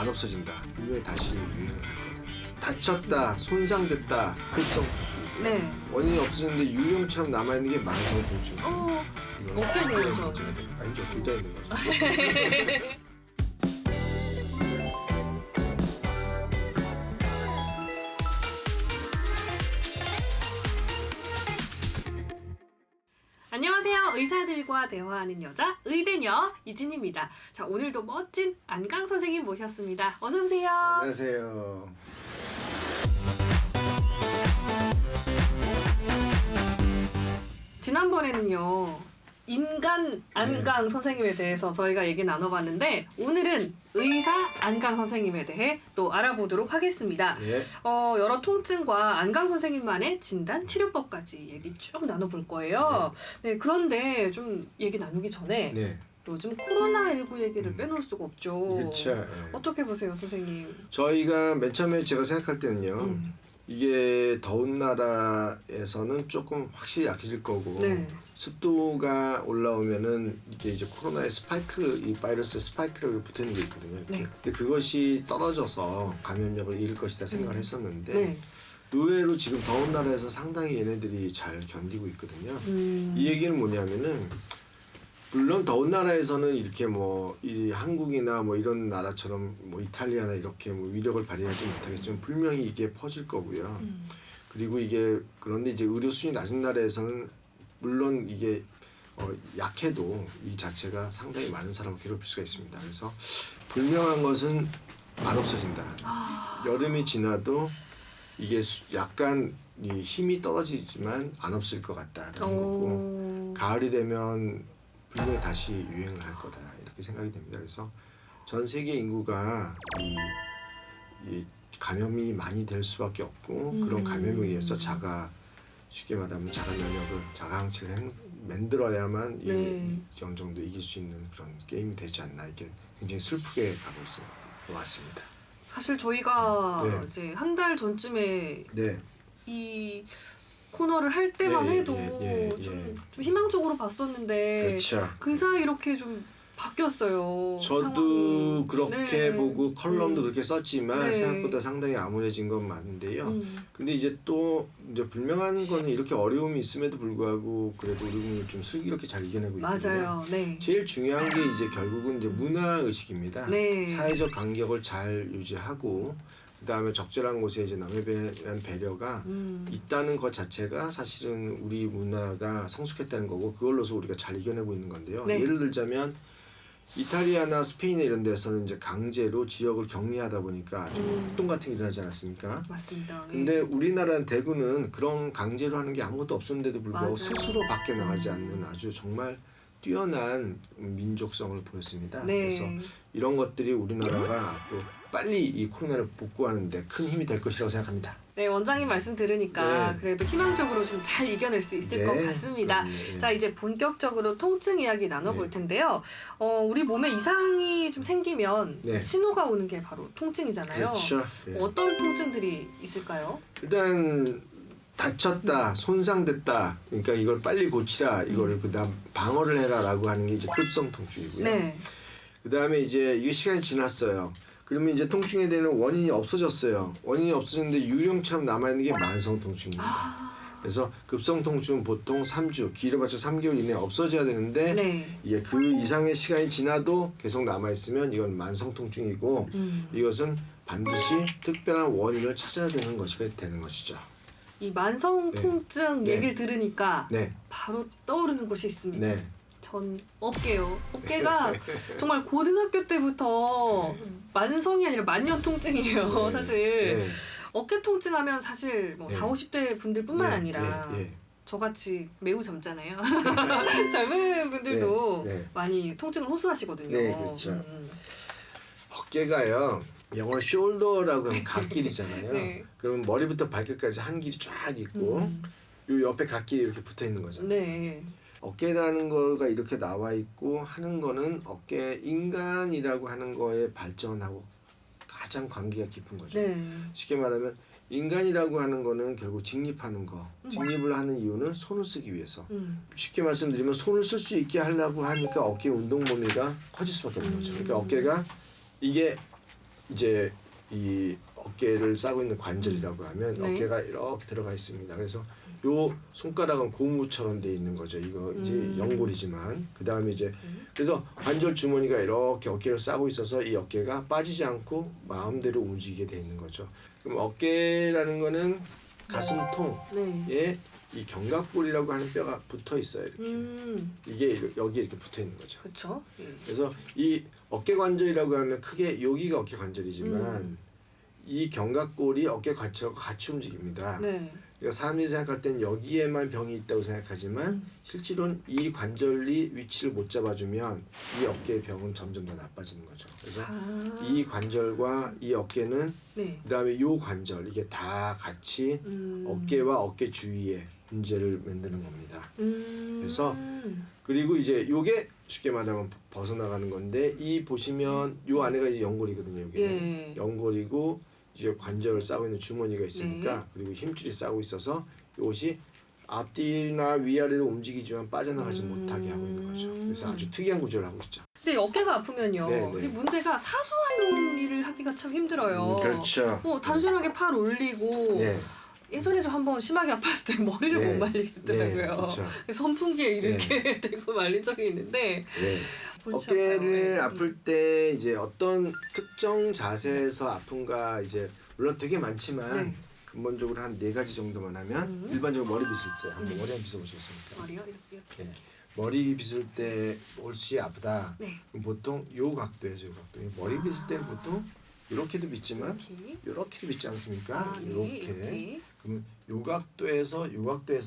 안 없어진다. 분명히 다시 유행을 할 거다. 다쳤다, 손상됐다, 급성 통증. 네. 원인이 없어졌는데 유령처럼 남아있는 게 만성 통증. 어깨네요, 저. 아니죠, 둘 다 있는 거죠. 안녕하세요. 의사들과 대화하는 여자 의대녀 이진입니다. 자, 오늘도 멋진 안강 선생님 모셨습니다. 어서 오세요. 안녕하세요. 지난번에는요. 인간 안강 선생님에 대해서 저희가 얘기 나눠봤는데 오늘은 의사 안강 선생님에 대해 또 알아보도록 하겠습니다. 예. 여러 통증과 안강 선생님만의 진단 치료법까지 얘기 쭉 나눠볼 거예요. 네, 그런데 좀 얘기 나누기 전에 네. 요즘 코로나19 얘기를 빼놓을 수가 없죠. 그렇죠. 예. 어떻게 보세요, 선생님? 저희가 맨 처음에 제가 생각할 때는요. 이게 더운 나라에서는 조금 확실히 약해질 거고 네. 습도가 습도가 올라오면은 이게 이제 코로나의 스파이크, 이 바이러스의 스파이크라고 붙어 있는 게 있거든요. 이렇게. 네. 근데 그것이 떨어져서 감염력을 잃을 것이다 생각을 했었는데 네. 의외로 지금 더운 나라에서 상당히 얘네들이 잘 견디고 있거든요. 이 얘기는 뭐냐면은 물론 더운 나라에서는 이렇게 뭐 이 한국이나 뭐 이런 나라처럼 뭐 이탈리아나 이렇게 뭐 위력을 발휘하지 못하겠지만 분명히 이게 퍼질 거고요. 그리고 이게 그런데 이제 의료 수준이 낮은 나라에서는 물론 이게 약해도 이 자체가 상당히 많은 사람을 괴롭힐 수가 있습니다. 그래서 분명한 것은 안 없어진다. 여름이 지나도 이게 약간 이 힘이 떨어지지만 안 없을 것 같다라는 거고 가을이 되면 분명히 다시 유행을 할 거다 이렇게 생각이 됩니다. 그래서 전 세계 인구가 이 감염이 많이 될 수밖에 없고 그런 감염에 의해서 쉽게 말하면 자가 면역을 자가 항체를 만들어야만 네. 어느 정도 이길 수 있는 그런 게임이 되지 않나 이게 굉장히 슬프게 가고 왔습니다. 사실 저희가 네. 이제 한 달 전쯤에 네. 이 코너를 할 때만 네, 해도 좀 희망적으로 봤었는데 그렇죠. 그 사이 이렇게 좀 바뀌었어요. 저도 상황이. 그렇게 네. 보고 컬럼도 그렇게 썼지만 네. 생각보다 상당히 암울해진 건 맞는데요. 근데 이제 또 이제 불명한 거는 이렇게 어려움이 있음에도 불구하고 그래도 우리는 좀 슬기롭게 잘 이겨내고 있거든요. 맞아요. 네. 제일 중요한 게 이제 결국은 이제 문화 의식입니다. 네. 사회적 간격을 잘 유지하고 그다음에 적절한 곳에 이제 남에 대한 배려가 있다는 것 자체가 사실은 우리 문화가 성숙했다는 거고 그걸로서 우리가 잘 이겨내고 있는 건데요. 네. 예를 들자면 이탈리아나 스페인 이런 데서는 이제 강제로 지역을 격리하다 보니까 좀 폭동 같은 게 일어나지 않았습니까? 맞습니다. 근데 우리나라 대구는 그런 강제로 하는 게 아무것도 없었는데도 불구하고 맞아요. 스스로 밖에 나가지 않는 아주 정말 뛰어난 민족성을 보였습니다. 네. 그래서 이런 것들이 우리나라가 앞으로 빨리 이 코로나를 복구하는데 큰 힘이 될 것이라고 생각합니다. 네, 원장님 말씀 들으니까 네. 그래도 희망적으로 좀 잘 이겨낼 수 있을 것 같습니다. 네. 자, 이제 본격적으로 통증 이야기 나눠볼 네. 텐데요. 우리 몸에 이상이 좀 생기면 네. 신호가 오는 게 바로 통증이잖아요. 그렇죠. 네. 어떤 통증들이 있을까요? 일단 다쳤다, 손상됐다. 그러니까 이걸 빨리 고치라. 이거를 그다음 방어를 해라라고 하는 게 이제 급성 통증이고요. 네. 그다음에 이제 이게 시간이 지났어요. 그러면 이제 통증에 대한 원인이 없어졌어요. 원인이 없어졌는데 유령처럼 남아있는 게 만성 통증입니다. 그래서 급성 통증은 보통 3주, 길어봤자 3개월 이내에 없어져야 되는데 네. 이게 그 이상의 시간이 지나도 계속 남아있으면 이건 만성 통증이고 이것은 반드시 특별한 원인을 찾아야 되는 것이 되는 것이죠. 이 만성 네. 통증 네. 얘기를 들으니까 네. 바로 떠오르는 곳이 있습니다. 네. 전 어깨요. 어깨가 정말 고등학교 때부터 만성이 아니라 만년 통증이에요. 네. 사실 네. 어깨 통증하면 사실 뭐 네. 40, 50대 분들뿐만 네. 아니라 네. 네. 저같이 매우 젊잖아요. 젊은 분들도 네. 네. 많이 통증을 호소하시거든요. 네, 그렇죠. 어깨가요. 영어 숄더라고 하면 갓길이잖아요. 네. 그러면 머리부터 발끝까지 한 길이 쫙 있고 요 옆에 갓길이 이렇게 붙어 있는 거잖아요. 네. 어깨라는 거가 이렇게 나와 있고 하는 거는 어깨 인간이라고 하는 거에 발전하고 가장 관계가 깊은 거죠. 네. 쉽게 말하면 인간이라고 하는 거는 결국 직립하는 거. 직립을 하는 이유는 손을 쓰기 위해서. 쉽게 말씀드리면 손을 쓸 수 있게 하려고 하니까 어깨 운동 범위가 커질 수밖에 없는 거죠. 그러니까 어깨가 이게 이제 이 어깨를 싸고 있는 관절이라고 하면 네. 어깨가 이렇게 들어가 있습니다. 그래서 요 손가락은 고무처럼 돼 있는 거죠. 이거 이제 연골이지만 그 다음에 이제 그래서 관절 주머니가 이렇게 어깨를 싸고 있어서 이 어깨가 빠지지 않고 마음대로 움직이게 돼 있는 거죠. 그럼 어깨라는 거는 가슴통에 네. 이 견갑골이라고 하는 뼈가 붙어 있어요. 이렇게 이게 여기 이렇게 붙어 있는 거죠. 그렇죠. 예. 그래서 이 어깨 관절이라고 하면 크게 여기가 어깨 관절이지만 이 견갑골이 어깨 관절과 같이 움직입니다. 네. 그러니까 사람들이 생각할 땐 여기에만 병이 있다고 생각하지만 실제로는 이 관절이 위치를 못 잡아주면 이 어깨의 병은 점점 더 나빠지는 거죠. 그래서 이 관절과 이 어깨는 네. 그다음에 요 관절 이게 다 같이 어깨와 어깨 주위에 문제를 만드는 겁니다. 그래서 그리고 이제 요게 쉽게 말하면 벗어나가는 건데 이 보시면 요 안에가 이제 연골이거든요. 요게 예. 연골이고 이제 관절을 싸고 있는 주머니가 있으니까 네. 그리고 힘줄이 싸고 있어서 이것이 앞뒤나 위아래로 움직이지만 빠져나가지 못하게 하고 있는 거죠. 그래서 아주 특이한 구조를 하고 있죠. 근데 어깨가 아프면요. 네, 네. 이 문제가 사소한 일을 하기가 참 힘들어요. 그렇죠. 단순하게 팔 올리고 네. 예전에도 한번 심하게 아팠을 때 머리를 네. 못 말리겠더라고요. 네, 그렇죠. 선풍기에 이렇게 대고 말린 적이 있는데 네. 골치 어깨를 아파요. 아플 때 이제 어떤 특정 자세에서 아픈가 이제 물론 되게 많지만 네. 근본적으로 한 4가지 정도만 하면 일반적으로 머리 빗을 때 한번 머리 한번 빗어보시겠습니까? 머리요? 이렇게. 네. 머리 빗을 때 혹시 아프다. 네. 그럼 보통 요 각도에서 요 각도. 머리 빗을 때는 보통 이렇게도 빗지만 이렇게. 이렇게도 빗지 않습니까? 네, 이렇게. 그러면 요 각도에서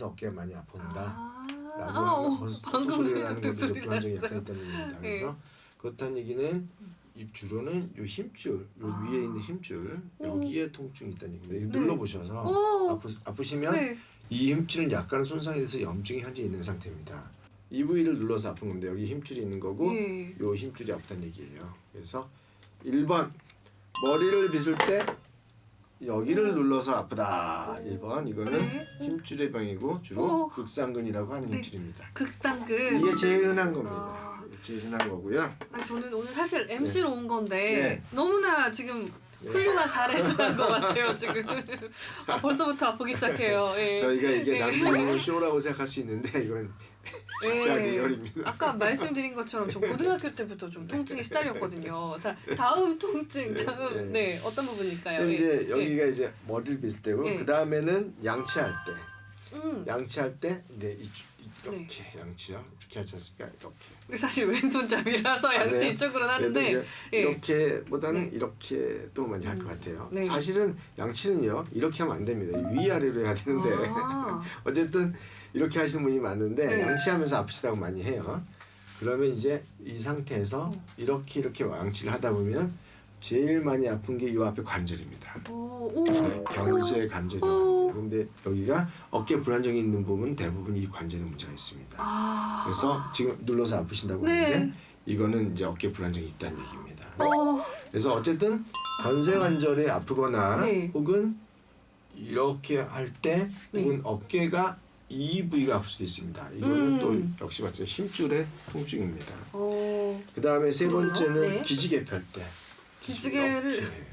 어깨가 많이 아픈다. 라고 오, 하면 벌써 방금 소리가 나는 또 것도 소리 불안정이 났어요. 약간 있다는 얘기입니다. 네. 그래서 그렇다는 얘기는 이 주로는 요 힘줄, 요 위에 있는 힘줄 여기에 통증이 있다는 얘기입니다. 이거 네. 눌러보셔서 오. 아프시면 네. 이 힘줄은 약간 손상이 돼서 염증이 현재 있는 상태입니다. 이 부위를 눌러서 아픈 건데 여기 힘줄이 있는 거고 예. 요 힘줄이 아프다는 얘기예요. 그래서 1번 머리를 빗을 때 여기를 눌러서 아프다. 1번 이거는 네. 힘줄의 병이고 주로 오. 극상근이라고 하는 네. 힘줄입니다. 극상근. 이게 제일 흔한 겁니다. 이게 제일 흔한 거고요. 저는 오늘 사실 MC로 온 건데 네. 너무나 지금 훌륭한 사례를 한 것 같아요 지금. 벌써부터 아프기 시작해요. 예. 저희가 이게 네. 남편의 쇼라고 생각할 수 있는데 이건 진짜 예. 리얼입니다. 아까 말씀드린 것처럼 저 고등학교 때부터 좀 통증이 시달렸거든요. 자, 다음 통증, 다음 네 어떤 부분일까요? 그럼 이제 예. 여기가 이제 머리를 빗을 때고 네. 그 다음에는 양치할 때, 양치할 때 이제 이렇게 네. 양치요. 이렇게 하지 않습니까? 이렇게. 근데 사실 왼손잡이라서 양치 네. 이쪽으로 그래도 하는데 이제 예. 이렇게보다는 네. 이렇게 또 많이 할 것 같아요. 네. 사실은 양치는요 이렇게 하면 안 됩니다. 위아래로 해야 되는데 아. 어쨌든 이렇게 하시는 분이 많은데 네. 양치하면서 아프시다고 많이 해요. 그러면 이제 이 상태에서 이렇게 양치를 하다 보면 제일 많이 아픈 게 이 앞에 관절입니다. 오. 견쇄 관절이요. 그런데 여기가 어깨 불안정이 있는 부분 대부분 이 관절에 문제가 있습니다. 아. 그래서 지금 눌러서 아프신다고 네. 하는데 이거는 이제 어깨 불안정이 있다는 얘기입니다. 어. 그래서 어쨌든 견쇄 관절에 아프거나 네. 혹은 이렇게 할 때 네. 혹은 어깨가 이 부위가 아플 수도 있습니다. 이거는 또 역시 마찬가지로 힘줄의 통증입니다. 어. 그 다음에 세 번째는 네. 기지개 펼 때. 기지개를 이렇게,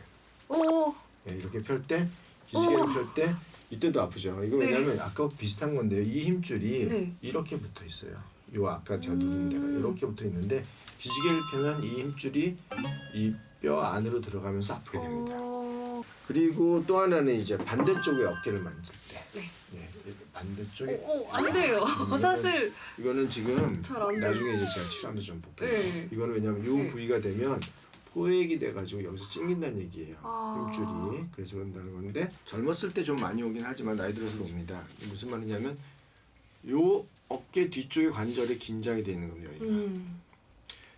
오. 이렇게 펼 때, 기지개를 펼 때 이때도 아프죠. 이거 네. 왜냐하면 아까 비슷한 건데요. 이 힘줄이 네. 이렇게 붙어 있어요. 요 아까 제가 누른 데가 이렇게 붙어 있는데 기지개를 펴면 이 힘줄이 이 뼈 안으로 들어가면서 아프게 됩니다. 오. 그리고 또 하나는 이제 반대쪽에 어깨를 만질 때. 네. 네, 반대쪽에. 안 돼요. 사실 이거는 지금 잘안 돼요. 나중에 이제 제가 치료하면서 좀 볼게요. 네. 이거는 왜냐면 이 네. 부위가 되면 포획이 돼가지고 여기서 찡긴다는 얘기예요. 아. 힘줄이. 그래서 그런다는 건데 젊었을 때 좀 많이 오긴 하지만 나이 들어서 옵니다. 무슨 말이냐면 요 어깨 뒤쪽의 관절이 긴장이 되어 있는 겁니다. 여기가.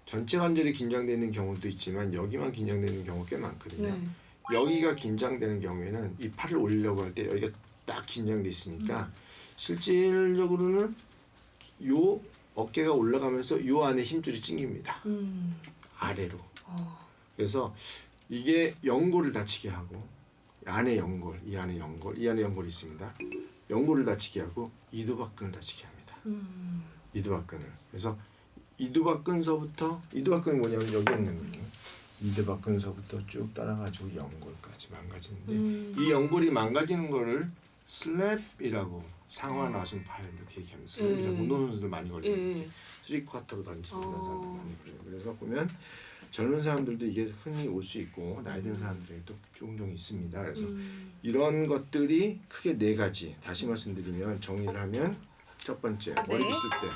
전체 관절이 긴장되어 있는 경우도 있지만 여기만 긴장되는 경우가 꽤 많거든요. 네. 여기가 긴장되는 경우에는 이 팔을 올리려고 할 때 여기가 딱 긴장돼 있으니까 실질적으로는 요 어깨가 올라가면서 요 안에 힘줄이 찡깁니다. 아래로. 그래서 이게 연골을 다치게 하고 안에 연골, 이 안에 연골이 있습니다. 연골을 다치게 하고 이두박근을 다치게 합니다. 이두박근을. 그래서 이두박근서부터 이두박근이 뭐냐면 여기 있는 거예요. 미드박근서부터 쭉 따라가지고 연골까지 망가지는데 이 연골이 망가지는 거를 슬랩이라고 상하 나순 파열 이렇게 얘기하는 슬랩이라고 운동 선수들 많이 걸리는 쓰리쿼터로 던지는 사람들 많이 걸려요. 그래서 보면 젊은 사람들도 이게 흔히 올 수 있고 나이 든 사람들에게도 종종 있습니다. 그래서 이런 것들이 크게 네 가지. 다시 말씀드리면 정리를 하면 첫 번째 머리 네. 빗을 때.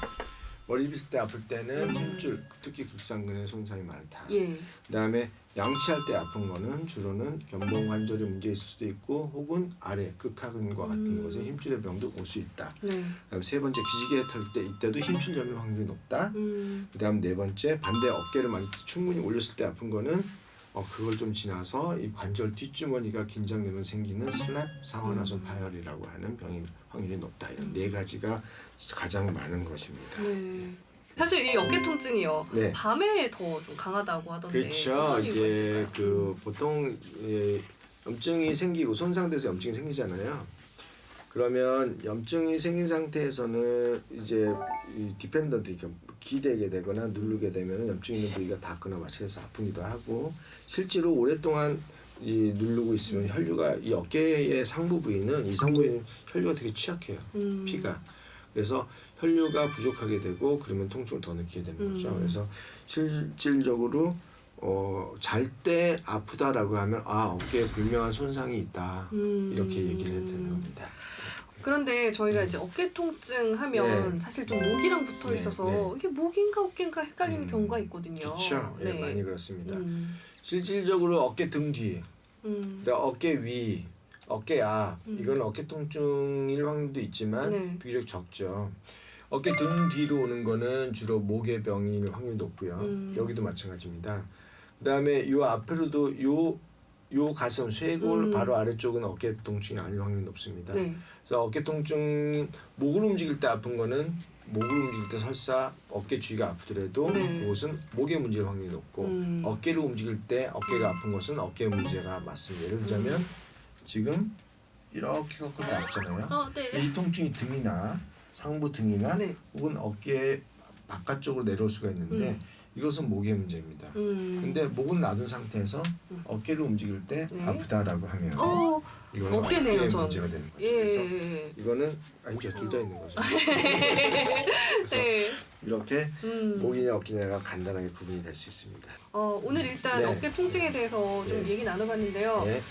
머리 빗을 때 아플 때는 힘줄, 특히 극상근의 손상이 많다. 예. 그다음에 양치할 때 아픈 거는 주로는 견봉 관절에 문제 있을 수도 있고 혹은 아래 극하근과 같은 곳에 힘줄의 병도 올 수 있다. 네. 그다음 세 번째 기지개 털 때 이때도 힘줄 염려 확률이 높다. 그다음 네 번째 반대 어깨를 충분히 올렸을 때 아픈 거는 그걸 좀 지나서 이 관절 뒷주머니가 긴장되면 생기는 슬랩 상하나손 파열이라고 하는 병의 확률이 높다. 이런 네 가지가 가장 많은 것입니다. 네. 사실 이 어깨 통증이요. 네. 밤에 더 좀 강하다고 하던데. 그렇죠. 어떤 이유가 이제 있을까요? 그 보통 염증이 생기고 손상돼서 염증이 생기잖아요. 그러면 염증이 생긴 상태에서는 이제 이 디펜던트 기대게 되거나 누르게 되면 염증 있는 부위가 닿거나 마찰해서 아프기도 하고 실제로 오랫동안 이 누르고 있으면 혈류가 이 어깨의 상부 부위는 이 상부 부위는 혈류가 되게 취약해요. 피가. 그래서 혈류가 부족하게 되고 그러면 통증을 더 느끼게 되는 거죠. 그래서 실질적으로 잘 때 아프다라고 하면 어깨에 분명한 손상이 있다 이렇게 얘기를 해야 되는 겁니다. 그런데 저희가 이제 어깨 통증 하면 네. 사실 좀 목이랑 붙어 네, 있어서 네. 이게 목인가 어깨인가 헷갈리는 경우가 있거든요. 그렇죠. 네, 많이 그렇습니다. 음. 실질적으로 어깨 등 뒤, 음. 어깨 위, 어깨 앞 이건 어깨 통증일 확률도 있지만 네. 비교적 적죠. 어깨 등 뒤로 오는 거는 주로 목의 병일 확률이 높고요. 여기도 마찬가지입니다. 그다음에 요 앞으로도 요 가슴 쇄골 바로 아래쪽은 어깨 통증이 아닐 확률이 높습니다. 네. 그래서 어깨 통증 목을 움직일 때 아픈 거는 목을 움직일 때 설사 어깨 주위가 아프더라도 네. 그것은 목의 문제일 확률이 높고 어깨를 움직일 때 어깨가 아픈 것은 어깨의 문제가 맞습니다. 예를 들자면 지금 이렇게 갖고 나왔잖아요. 네. 이 통증이 등이나 상부 등이나 네. 혹은 어깨 바깥쪽으로 내려올 수가 있는데 이것은 목의 문제입니다. 근데 목을 놔둔 상태에서 어깨를 움직일 때 네. 아프다라고 하면 이거는 어깨네요, 어깨의 전. 문제가 되는 거죠. 예. 그래서 이거는 아니죠, 둘 다 있는 거죠. 그래서 네. 이렇게 목이냐 어깨냐가 간단하게 구분이 될 수 있습니다. 오늘 일단 네. 어깨 통증에 대해서 좀 네. 얘기 나눠봤는데요. 네.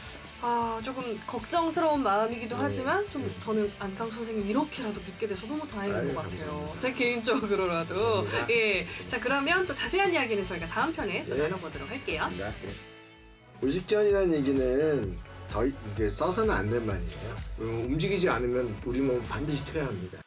조금 걱정스러운 마음이기도 네. 하지만 좀 저는 안강 선생님 이렇게라도 뵙게 돼서 너무 다행인 아유, 것 같아요. 감사합니다. 제 개인적으로라도. 감사합니다. 예. 자 그러면 또 자세한 이야기는 저희가 다음 편에 또 네. 나눠보도록 할게요. 네. 오십견이라는 얘기는 더 이게 써서는 안 된 말이에요. 움직이지 않으면 우리 몸은 반드시 퇴화합니다.